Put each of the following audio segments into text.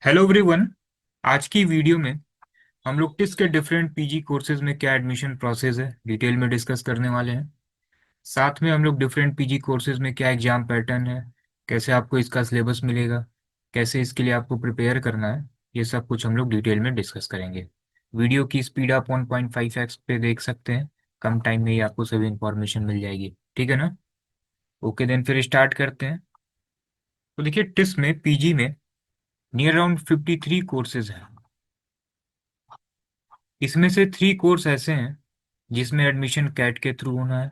Hello everyone. आज की video में हम लोग टिस के डिफरेंट पीजी कोर्सेज में क्या एडमिशन प्रोसेस है डिटेल में डिस्कस करने वाले हैं। साथ में हम लोग डिफरेंट पीजी कोर्सेज में क्या एग्जाम पैटर्न है, कैसे आपको इसका सिलेबस मिलेगा, कैसे इसके लिए आपको प्रिपेयर करना है, ये सब कुछ हम लोग डिटेल में डिस्कस करेंगे। वीडियो की स्पीड आप 1.5x पे देख सकते हैं। कम टाइम में ही आपको सभी इंफॉर्मेशन मिल जाएगी, ठीक है ना। ओके देन फिर स्टार्ट करते हैं। तो देखिए टिस में पीजी में नियर अराउंड 53 कोर्सेज हैं। इसमें से 3 कोर्स ऐसे हैं जिसमें एडमिशन कैट के थ्रू होना है।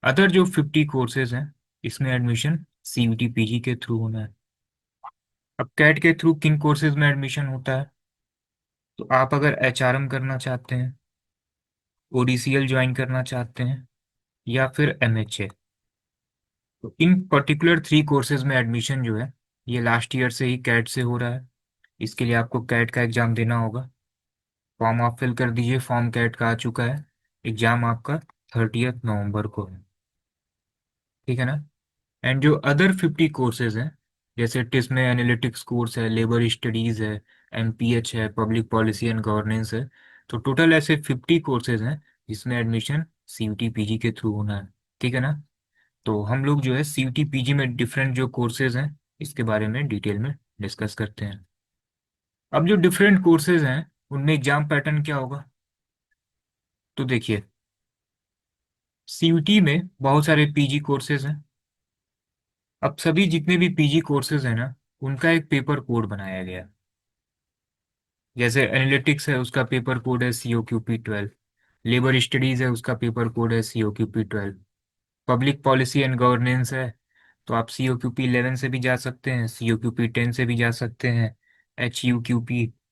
अदर जो 50 कोर्सेज हैं इसमें एडमिशन सीयूटी पीजी के थ्रू होना है। अब कैट के थ्रू किन कोर्सेज में एडमिशन होता है, तो आप अगर एचआरएम करना चाहते हैं, ओडीसीएल ज्वाइन करना चाहते हैं, या फिर एमएचए, तो इन पर्टिकुलर 3 कोर्सेज में एडमिशन जो है ये लास्ट ईयर से ही कैट से हो रहा है। इसके लिए आपको कैट का एग्जाम देना होगा। फॉर्म आप फिल कर दीजिए, फॉर्म कैट का आ चुका है। एग्जाम आपका 30 नवंबर को है, ठीक है ना। एंड जो अदर 50 कोर्सेज हैं, जैसे टिस में एनालिटिक्स कोर्स है, लेबर स्टडीज है, एमपीएच है, पब्लिक पॉलिसी एंड गवर्नेंस है, तो टोटल ऐसे 50 कोर्सेज हैं जिसमें एडमिशन सीयूटी पीजी के थ्रू होना है, ठीक है ना। तो हम लोग जो है सीयूटी पीजी में डिफरेंट जो कोर्सेज हैं इसके बारे में डिटेल में डिस्कस करते हैं। अब जो डिफरेंट कोर्सेज हैं उनमें एग्जाम पैटर्न क्या होगा, तो देखिए सीयूटी में बहुत सारे पीजी कोर्सेज हैं। अब सभी जितने भी पीजी कोर्सेज हैं ना, उनका एक पेपर कोड बनाया गया है। जैसे एनालिटिक्स है उसका पेपर कोड है COQP 12, लेबर स्टडीज है उसका पेपर कोड है COQP 12, public policy and governance है तो आप COQP 11 से भी जा सकते हैं, COQP 10 से भी जा सकते हैं, HUQP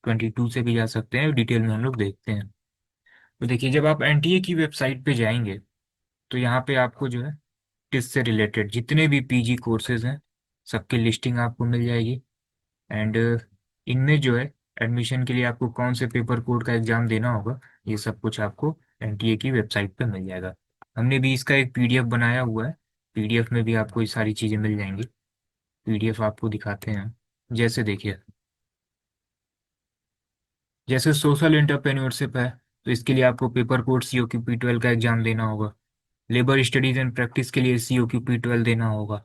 22 से भी जा सकते हैं। डिटेल में हम लोग देखते हैं। तो देखिए जब आप एनटीए की वेबसाइट पे जाएंगे तो यहाँ पे आपको जो है टिस से रिलेटेड जितने भी पीजी कोर्सेज हैं सबकी लिस्टिंग आपको मिल जाएगी। एंड इनमें जो है एडमिशन के लिए आपको कौन से पेपर कोड का एग्जाम देना होगा ये सब कुछ आपको एनटीए की वेबसाइट पे मिल जाएगा। हमने भी इसका एक पीडीएफ बनाया हुआ है। पीडीएफ में भी आपको ये सारी चीज़ें मिल जाएंगी। पीडीएफ आपको दिखाते हैं। जैसे देखिए, जैसे सोशल एंटरप्रेन्योरशिप है तो इसके लिए आपको पेपर कोड COQP 12 का एग्जाम देना होगा। लेबर स्टडीज एंड प्रैक्टिस के लिए COQP 12 देना होगा।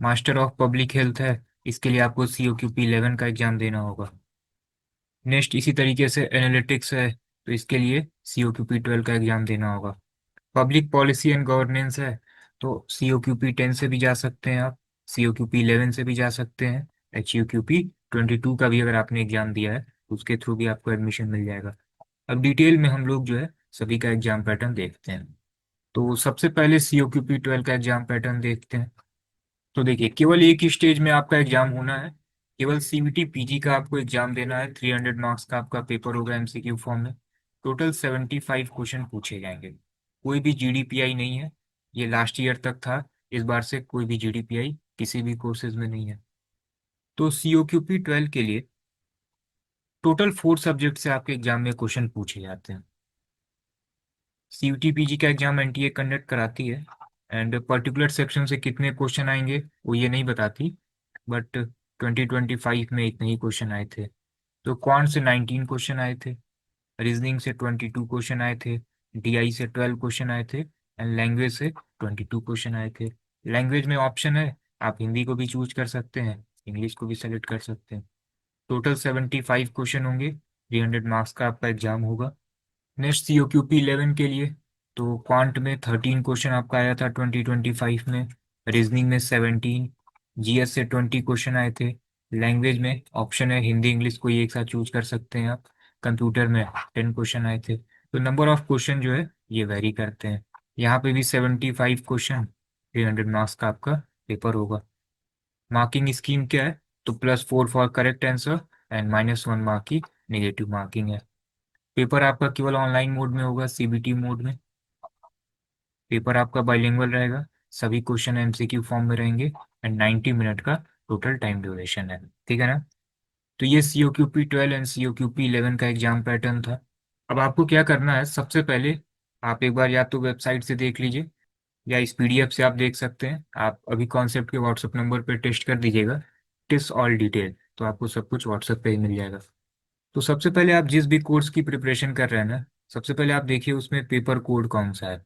मास्टर ऑफ पब्लिक हेल्थ है, इसके लिए आपको COQP 11 का एग्जाम देना होगा। नेक्स्ट इसी तरीके से एनालिटिक्स है तो इसके लिए COQP 12 का एग्जाम देना होगा। पब्लिक पॉलिसी एंड गवर्नेंस है तो COQP 10 से भी जा सकते हैं आप, COQP 11 से भी जा सकते हैं, HUQP 22 का भी अगर आपने एग्जाम दिया है उसके थ्रू भी आपको एडमिशन मिल जाएगा। अब डिटेल में हम लोग जो है सभी का एग्जाम पैटर्न देखते हैं। तो सबसे पहले COQP 12 का एग्जाम पैटर्न देखते हैं। तो देखिए केवल एक ही स्टेज में आपका एग्जाम होना है। केवल सीवीटी पीजी का आपको एग्जाम देना है। 300 मार्क्स का आपका पेपर होगा एमसीक्यू फॉर्म में। टोटल 75 क्वेश्चन पूछे जाएंगे। कोई भी जीडीपीआई नहीं है। ये लास्ट ईयर तक था, इस बार से कोई भी जीडीपीआई किसी भी कोर्सेज में नहीं है। तो COQP 12 के लिए टोटल 4 सब्जेक्ट से आपके एग्जाम में क्वेश्चन पूछे जाते हैं। सीयूटी पीजी का एग्जाम एनटीए कंडक्ट कराती है। एंड पर्टिकुलर सेक्शन से कितने क्वेश्चन आएंगे वो ये नहीं बताती, बट 2025 में इतने ही क्वेश्चन आए थे। तो क्वांट से 19 क्वेश्चन आए थे, रीजनिंग से 22 क्वेश्चन आए थे, डीआई से 12 क्वेश्चन आए थे, एंड लैंग्वेज से 22 क्वेश्चन आए थे। लैंग्वेज में ऑप्शन है, आप हिंदी को भी चूज कर सकते हैं, इंग्लिश को भी सेलेक्ट कर सकते हैं। टोटल 75 क्वेश्चन होंगे। 300 मार्क्स का आपका एग्जाम होगा। नेक्स्ट COQP 11 के लिए, तो क्वांट में 13 क्वेश्चन आपका आया था 2025 में, रीजनिंग में 17, जीएस से 20 क्वेश्चन आए थे। लैंग्वेज में ऑप्शन है हिंदी इंग्लिश कोई एक साथ चूज कर सकते हैं आप। कंप्यूटर में 10 क्वेश्चन आए थे। तो नंबर ऑफ क्वेश्चन जो है ये वेरी करते हैं। यहाँ पे भी 75 क्वेश्चन, 300 मार्क्स का आपका पेपर होगा। मार्किंग स्कीम क्या है, तो +4 for correct answer and -1 mark की नेगेटिव मार्किंग है। पेपर आपका केवल ऑनलाइन मोड में होगा, सीबीटी मोड में। पेपर आपका बाइलिंगुअल रहेगा। सभी क्वेश्चन एमसीक्यू फॉर्म में रहेंगे। एंड 90 मिनट का टोटल टाइम ड्यूरेशन है, ठीक है ना। तो ये COQP 12 एंड COQP 11 का एग्जाम पैटर्न था। अब आपको क्या करना है, सबसे पहले आप एक बार या तो वेबसाइट से देख लीजिए या इस पीडीएफ से आप देख सकते हैं। आप अभी कॉन्सेप्ट के व्हाट्सएप नंबर पर टेस्ट कर दीजिएगा टिस ऑल डिटेल, तो आपको सब कुछ व्हाट्सएप पे ही मिल जाएगा। तो सबसे पहले आप जिस भी कोर्स की प्रिपरेशन कर रहे हैं ना, सबसे पहले आप देखिए उसमें पेपर कोड कौन सा है।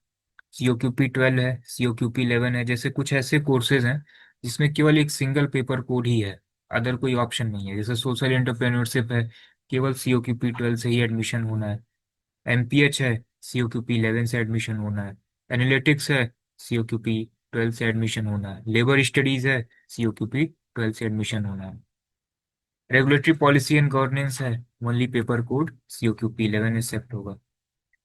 COQP 12 है, COQP 11 है, जैसे कुछ ऐसे कोर्सेज हैं जिसमें केवल एक सिंगल पेपर कोड ही है, अदर कोई ऑप्शन नहीं है। जैसे सोशल एंटरप्रेन्योरशिप है, केवल COQP 12 से ही एडमिशन होना है। MPH है, COQP 11 से एडमिशन होना है। एनालिटिक्स है, COQP 12 से एडमिशन होना है। लेबर स्टडीज है, COQP 12 से एडमिशन होना है। रेगुलेटरी पॉलिसी एंड गवर्नेंस है, only paper code COQP 11 accept होगा।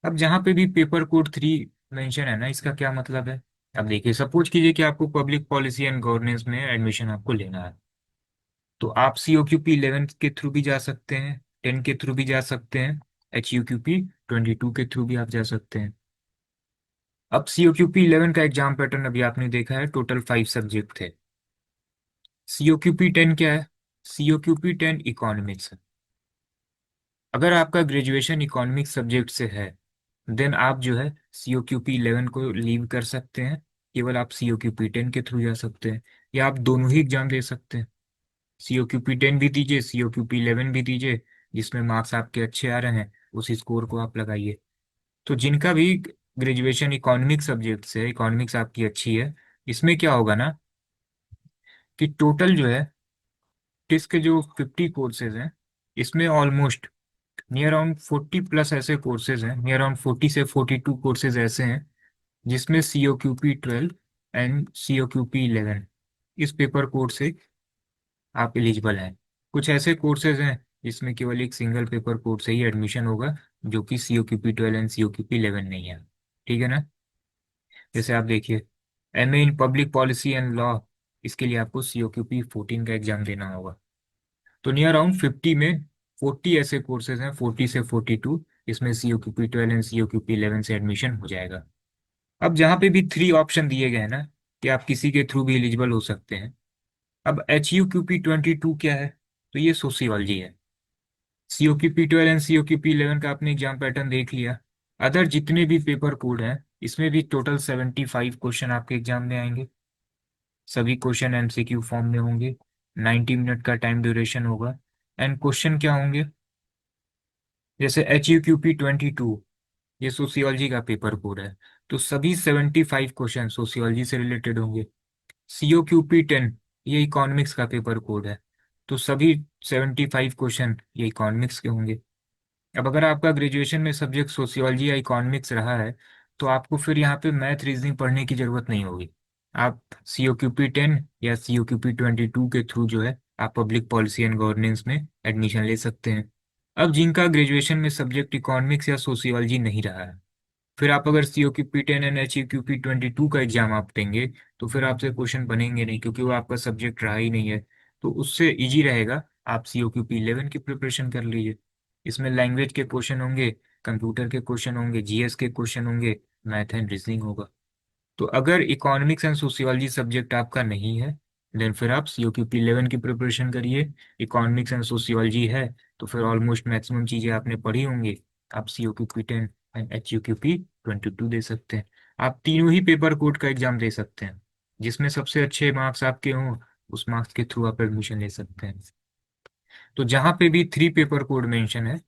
अब जहाँ पे भी पेपर कोड 3 मेंशन है ना, इसका क्या मतलब है? अब देखिए, सपोज कीजिए कि आपको पब्लिक पॉलिसी एंड गवर्नेंस में एडमिशन आपको लेना है, तो आप COQP 11 के थ्रू भी जा सकते हैं, 10 के थ्रू भी जा सकते हैं, HUQP 22 के थ्रू भी आप जा सकते हैं। अब COQP 11 का एग्जाम पैटर्न अभी आपने देखा है, टोटल 5 सब्जेक्ट थे। COQP 10 क्या है? COQP 10 इकोनॉमिक्स है। अगर आपका ग्रेजुएशन इकोनॉमिक्स सब्जेक्ट से है, देन आप जो है COQP 11 को लीव कर सकते हैं, केवल आप COQP 10 के थ्रू जा सकते हैं, या आप दोनों ही एग्जाम दे सकते हैं। COQP 10 भी दीजिए, COQP 11 भी दीजिए, जिसमें मार्क्स आपके अच्छे आ रहे हैं उस स्कोर को आप लगाइए। तो जिनका भी ग्रेजुएशन इकोनॉमिक्स सब्जेक्ट से, इकोनॉमिक्स आपकी अच्छी है, इसमें क्या होगा ना कि टोटल जो है टिस के जो 50 कोर्सेज हैं, इसमें ऑलमोस्ट नियर अराउंड 40+ ऐसे कोर्सेज हैं, नियर अराउंड 40 से 42 कोर्सेज ऐसे हैं जिसमें COQP 12 एंड COQP 11 इस पेपर कोड से आप एलिजिबल हैं। कुछ ऐसे कोर्सेज हैं जिसमें केवल एक सिंगल पेपर कोड से ही एडमिशन होगा, जो कि COQP 12 एंड COQP 11 नहीं है। ठीक है ना? जैसे आप देखिए, MA in public policy and law, इसके लिए आपको COQP 14 का एग्जाम देना होगा। तो नियर अराउंड 50 में 40 ऐसे कोर्सेज हैं, 40 से 42, इसमें COQP 12 एंड COQP 11 से एडमिशन हो जाएगा। अब जहाँ पे भी 3 ऑप्शन दिए गए हैं ना, कि आप किसी के थ्रू भी एलिजिबल हो सकते हैं। अब HUQP 22 क्या है? तो ये सोशियोलॉजी है। COQP 12 एंड COQP 11 का आपने एग्जाम पैटर्न देख लिया। अदर जितने भी पेपर कोड हैं, इसमें भी टोटल 75 क्वेश्चन आपके एग्जाम में आएंगे। सभी क्वेश्चन MCQ फॉर्म में होंगे। 90 मिनट का टाइम ड्यूरेशन होगा। एंड क्वेश्चन क्या होंगे? जैसे HUQP 22, ये सोशियोलॉजी का पेपर कोड है, तो सभी 75 क्वेश्चन सोशियोलॉजी से रिलेटेड होंगे। COQP 10, ये इकोनॉमिक्स का पेपर कोड है, तो सभी 75 क्वेश्चन ये इकोनॉमिक्स के होंगे। अब अगर आपका ग्रेजुएशन में सब्जेक्ट सोशियोलॉजी या इकोनॉमिक्स रहा है, तो आपको फिर यहाँ पे मैथ रीजनिंग पढ़ने की जरूरत नहीं होगी। आप COQP 10 या COQP 22 के थ्रू जो है आप पब्लिक पॉलिसी एंड गवर्नेंस में एडमिशन ले सकते हैं। अब जिनका ग्रेजुएशन में सब्जेक्ट इकोनॉमिक्स या सोशियोलॉजी नहीं रहा है, फिर आप अगर COQP 10 एंड HUQP 22 का एग्जाम आप देंगे, तो फिर आपसे क्वेश्चन बनेंगे नहीं, क्योंकि वो आपका सब्जेक्ट रहा ही नहीं है। तो उससे इजी रहेगा, आप COQP 11 की प्रिपरेशन कर लीजिए। इसमें लैंग्वेज के क्वेश्चन होंगे, कंप्यूटर के क्वेश्चन होंगे, GS के क्वेश्चन होंगे, मैथ एंड रीजनिंग होगा। तो अगर इकोनॉमिक्स एंड सोशियोलॉजी सब्जेक्ट आपका नहीं है, देन फिर आप COQP 11 की प्रिपरेशन करिए। इकोनॉमिक्स एंड सोशियोलॉजी है, तो फिर ऑलमोस्ट मैक्सिमम चीज़ें आपने पढ़ी होंगी, आप COQP 10 एंड HUQP 22 दे सकते हैं। आप तीनों ही पेपर कोड का एग्जाम दे सकते हैं, जिसमें सबसे अच्छे मार्क्स आपके हों, उस मार्क्स के थ्रू आप एडमिशन ले सकते हैं। तो जहाँ पे भी 3 पेपर कोड मेंशन है,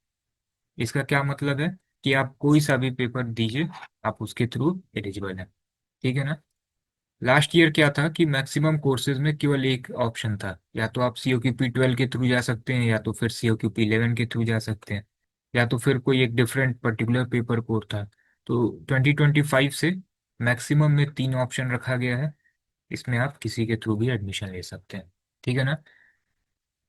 इसका क्या मतलब है कि आप कोई सा भी पेपर दीजिए, आप उसके थ्रू एलिजिबल हैं। ठीक है ना? लास्ट ईयर क्या था कि मैक्सिमम कोर्सेज में केवल एक ऑप्शन था, या तो आप COQP 12 के थ्रू जा सकते हैं, या तो फिर COQP 11 के थ्रू जा सकते हैं, या तो फिर कोई एक डिफरेंट पर्टिकुलर पेपर कोड था। तो 2025 से मैक्सिमम में 3 ऑप्शन रखा गया है, इसमें आप किसी के थ्रू भी एडमिशन ले सकते हैं। ठीक है ना?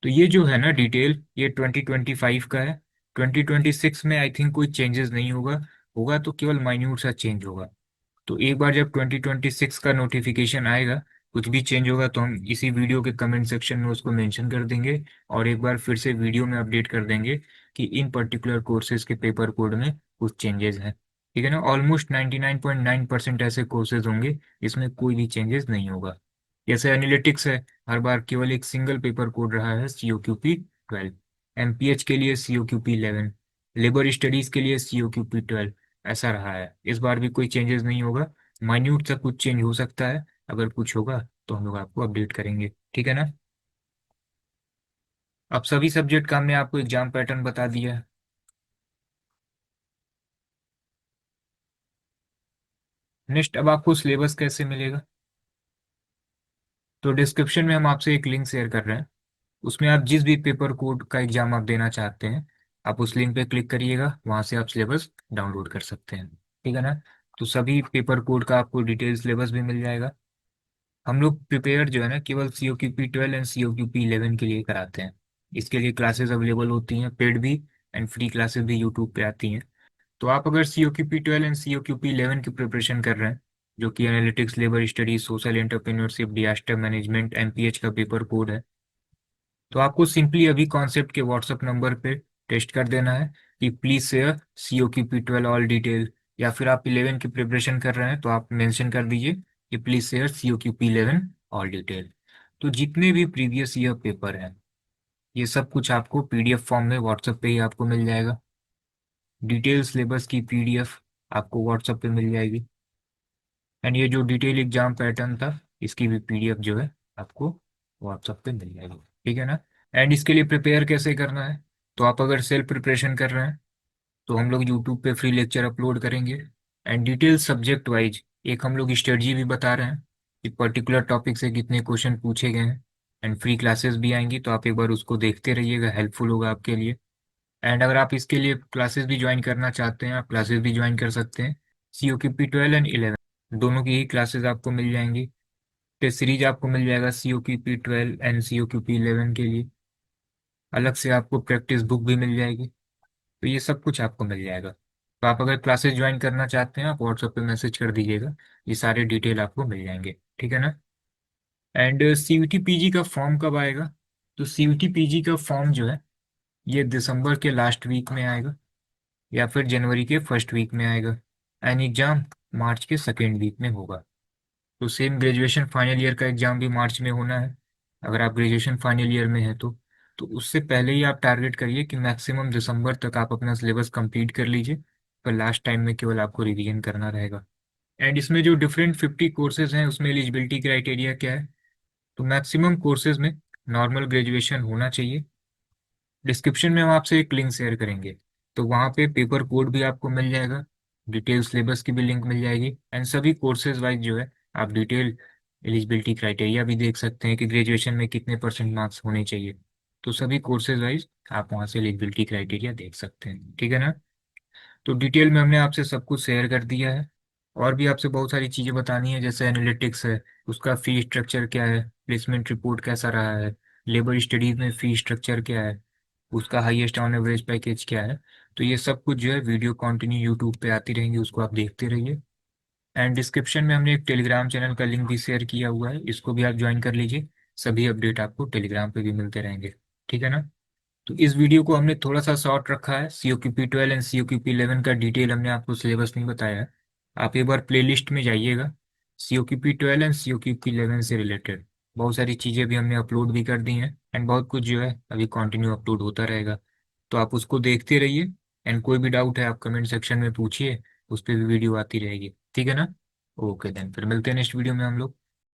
तो ये जो है ना डिटेल, ये 2025 का है। 2026 में आई थिंक कोई चेंजेस नहीं होगा, होगा तो केवल माइन्यूट सा चेंज होगा। तो एक बार जब 2026 का नोटिफिकेशन आएगा, कुछ भी चेंज होगा, तो हम इसी वीडियो के कमेंट सेक्शन में उसको मेंशन कर देंगे, और एक बार फिर से वीडियो में अपडेट कर देंगे कि इन पर्टिकुलर कोर्सेज के पेपर कोड में कुछ चेंजेस हैं। ठीक है ना? ऑलमोस्ट 99.9% ऐसे कोर्सेज होंगे जिसमें कोई भी चेंजेस नहीं होगा। जैसे एनालिटिक्स है, हर बार केवल एक सिंगल पेपर कोड रहा है, COQP 12। MPH के लिए COQP 11, लेबर स्टडीज के लिए COQP 12, ऐसा रहा है। इस बार भी कोई चेंजेस नहीं होगा। माइन्यूट सा कुछ चेंज हो सकता है, अगर कुछ होगा तो हम लोग आपको अपडेट करेंगे। ठीक है ना? अब सभी सब्जेक्ट का हमने आपको एग्जाम पैटर्न बता दिया है। नेक्स्ट, अब आपको सिलेबस कैसे मिलेगा? तो डिस्क्रिप्शन में हम आपसे एक लिंक शेयर कर रहे हैं, उसमें आप जिस भी पेपर कोड का एग्जाम आप देना चाहते हैं, आप उस लिंक पे क्लिक करिएगा, वहां से आप सिलेबस डाउनलोड कर सकते हैं। ठीक है ना? तो सभी पेपर कोड का आपको डिटेल सिलेबस भी मिल जाएगा। हम लोग प्रिपेयर जो है ना, केवल COQP 12 एंड COQP 11 के लिए कराते हैं। इसके लिए क्लासेस अवेलेबल होती हैं, पेड भी एंड फ्री क्लासेस भी यूट्यूब पे आती हैं। तो आप अगर COQP 12 एंड COQP 11 की प्रिपरेशन कर रहे हैं, जो कि analytics, labour studies, social entrepreneurship, disaster management, MPH का पेपर कोड है, तो आपको सिंपली अभी कॉन्सेप्ट के व्हाट्सएप नंबर पे टेस्ट कर देना है कि please share COQP 12 all detail, या फिर आप 11 की प्रिपरेशन कर रहे हैं तो आप मेंशन कर दीजिए कि please share COQP 11 all detail. तो जितने भी प्रीवियस ईयर पेपर हैं, ये सब कुछ आपको PDF फॉर्म में व्हाट्सएप पे ही आपको मिल जाएगा। डिटेल सिलेबस की PDF आपको व्हाट्सएप पे मिल जाएगी। एंड ये जो डिटेल एग्जाम पैटर्न था, इसकी भी PDF जो है आपको व्हाट्सएप पे मिल जाएगी। ठीक है ना? एंड इसके लिए प्रिपेयर कैसे करना है? तो आप अगर सेल्फ प्रिपरेशन कर रहे हैं, तो हम लोग यूट्यूब पे फ्री लेक्चर अपलोड करेंगे, एंड डिटेल सब्जेक्ट वाइज एक हम लोग स्ट्रेटजी भी बता रहे हैं कि पर्टिकुलर टॉपिक से कितने क्वेश्चन पूछे गए हैं। एंड फ्री क्लासेस भी आएंगी, तो आप एक बार उसको देखते रहिएगा, हेल्पफुल होगा आपके लिए। एंड अगर आप इसके लिए क्लासेस भी ज्वाइन करना चाहते हैं, आप क्लासेस भी ज्वाइन कर सकते हैं। COQP 12 एंड 11 दोनों की ही क्लासेस आपको मिल जाएंगी। टेस्ट सीरीज आपको मिल जाएगा COQP 12 एंड COQP 11 के लिए। अलग से आपको प्रैक्टिस बुक भी मिल जाएगी। तो ये सब कुछ आपको मिल जाएगा। तो आप अगर क्लासेस ज्वाइन करना चाहते हैं, आप व्हाट्सएप पे मैसेज कर दीजिएगा, ये सारे डिटेल आपको मिल जाएंगे। ठीक है ना? एंड CVT PG का फॉर्म कब आएगा? तो CVT PG का फॉर्म जो है, ये दिसंबर के लास्ट वीक में आएगा, या फिर जनवरी के फर्स्ट वीक में आएगा। एंड एग्जाम मार्च के सेकेंड वीक में होगा। तो सेम ग्रेजुएशन फाइनल ईयर का एग्जाम भी मार्च में होना है, अगर आप ग्रेजुएशन फाइनल ईयर में हैं तो उससे पहले ही आप टारगेट करिए कि मैक्सिमम दिसंबर तक आप अपना सिलेबस कंप्लीट कर लीजिए, पर लास्ट टाइम में केवल आपको रिवीजन करना रहेगा। एंड इसमें जो डिफरेंट 50 कोर्सेज हैं, उसमें एलिजिबिलिटी क्राइटेरिया क्या है? तो मैक्सिमम कोर्सेज में नॉर्मल ग्रेजुएशन होना चाहिए। डिस्क्रिप्शन में हम आपसे एक लिंक शेयर करेंगे, तो वहाँ पे पेपर कोड भी आपको मिल जाएगा, डिटेल सिलेबस की भी लिंक मिल जाएगी, एंड सभी कोर्सेज वाइज जो है आप डिटेल एलिजिबिलिटी क्राइटेरिया भी देख सकते हैं कि ग्रेजुएशन में कितने परसेंट मार्क्स होने चाहिए। तो सभी कोर्सेज वाइज आप वहाँ से एलिजिबिलिटी क्राइटेरिया देख सकते हैं। ठीक है ना? तो डिटेल में हमने आपसे सब कुछ शेयर कर दिया है। और भी आपसे बहुत सारी चीज़ें बतानी है, जैसे एनालिटिक्स है, उसका फी स्ट्रक्चर क्या है, प्लेसमेंट रिपोर्ट कैसा रहा है, लेबर स्टडीज में फी स्ट्रक्चर क्या है, उसका हाईएस्ट ऑन एवरेज पैकेज क्या है। तो ये सब कुछ जो है वीडियो कंटिन्यू यूट्यूब पे आती रहेंगी, उसको आप देखते रहिए। एंड डिस्क्रिप्शन में हमने एक टेलीग्राम चैनल का लिंक भी शेयर किया हुआ है, इसको भी आप ज्वाइन कर लीजिए। सभी अपडेट आपको टेलीग्राम पे भी मिलते रहेंगे। ठीक है ना? तो इस वीडियो को हमने थोड़ा सा शॉर्ट रखा है, COQP 12 एंड COQP 11 का डिटेल हमने आपको सिलेबस नहीं बताया है। आप एक बार प्लेलिस्ट में जाइएगा, COQP 12 एंड COQP 11 से रिलेटेड बहुत सारी चीज़ें भी हमने अपलोड भी कर दी हैं, एंड बहुत कुछ जो है अभी कंटिन्यू अपलोड होता रहेगा। तो आप उसको देखते रहिए, एंड कोई भी डाउट है आप कमेंट सेक्शन में पूछिए, उस पर भी वीडियो आती रहेगी। ठीक है ना? ओके देन, फिर मिलते हैं नेक्स्ट वीडियो में हम लोग।